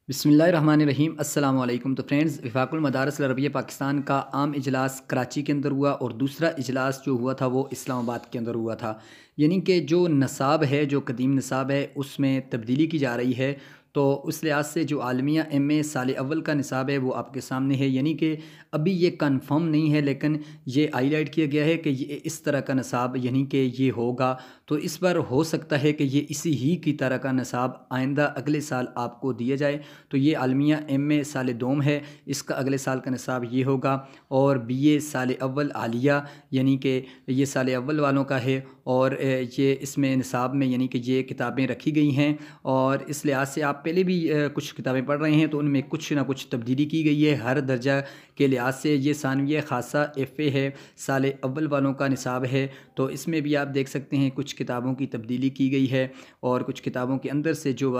बिस्मिल्लाहिर्रहमानिर्रहीम अस्सलाम वालेकुम। तो फ्रेंड्स, वफ़ाक़ुल मदारिस अल अरबिया पाकिस्तान का आम इजलास कराची के अंदर हुआ और दूसरा इजलास जो हुआ था वो इस्लामाबाद के अंदर हुआ था। यानी कि जो नसाब है, जो कदीम नसाब है, उसमें तब्दीली की जा रही है। तो उस लिहाज से जो आलमिया एमए साल अव्वल का निसाब है वो आपके सामने है। यानी कि अभी ये कन्फर्म नहीं है, लेकिन ये हाईलाइट किया गया है कि ये इस तरह का निसाब यानी कि ये होगा। तो इस बार हो सकता है कि ये इसी ही की तरह का निसाब आइंदा अगले साल आपको दिया जाए। तो ये आलमिया एमए साल दोम है, इसका अगले साल का निसाब ये होगा। और बीए साल अव्वल आलिया यानी कि ये साल अव्वल वालों का है। और ये इसमें निसाब में यानी कि ये किताबें रखी गई हैं। और इस लिहाज से आप पहले भी कुछ किताबें पढ़ रहे हैं तो उनमें कुछ ना कुछ तब्दीली की गई है हर दर्जा के लिहाज से। ये सानविया ख़ासा एफ़ए है, साल अव्वल वालों का निसाब है। तो इसमें भी आप देख सकते हैं कुछ किताबों की तब्दीली की गई है और कुछ किताबों के अंदर से जो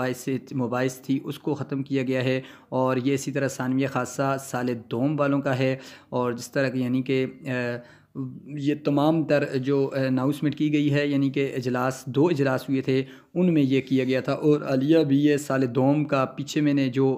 मुबाइस थी उसको ख़त्म किया गया है। और ये इसी तरह सानविया ख़ासा साल दोम वालों का है। और जिस तरह की यानी कि ये तमाम तर जो अनाउंसमेंट की गई है, यानी कि इजलास 2 इजलास हुए थे उनमें ये किया गया था। और आलिया भी ये साल दोम का पीछे मैंने जो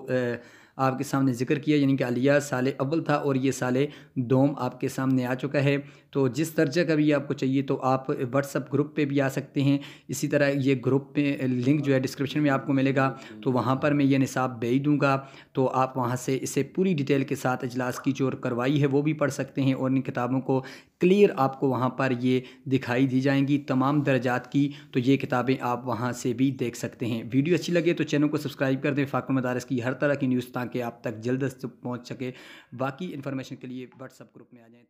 आपके सामने ज़िक्र किया, यानी कि आलिया साल अव्वल था और ये साल दोम आपके सामने आ चुका है। तो जिस दर्जा का भी आपको चाहिए तो आप व्हाट्सएप ग्रुप पे भी आ सकते हैं। इसी तरह ये ग्रुप पे लिंक जो है डिस्क्रिप्शन में आपको मिलेगा, तो वहाँ पर मैं ये निसाब भेज दूँगा। तो आप वहाँ से इसे पूरी डिटेल के साथ इजलास की जो करवाई है वो भी पढ़ सकते हैं। और इन किताबों को क्लियर आपको वहाँ पर ये दिखाई दी जाएंगी तमाम दर्जात की। तो ये किताबें आप वहाँ से भी देख सकते हैं। वीडियो अच्छी लगे तो चैनल को सब्सक्राइब कर दें, वफ़ाक़ुल मदारिस की हर तरह की न्यूज़ ताकि आप तक जल्द से पहुँच सके। बाकी इन्फॉर्मेशन के लिए व्हाट्सएप ग्रुप में आ जाएँ।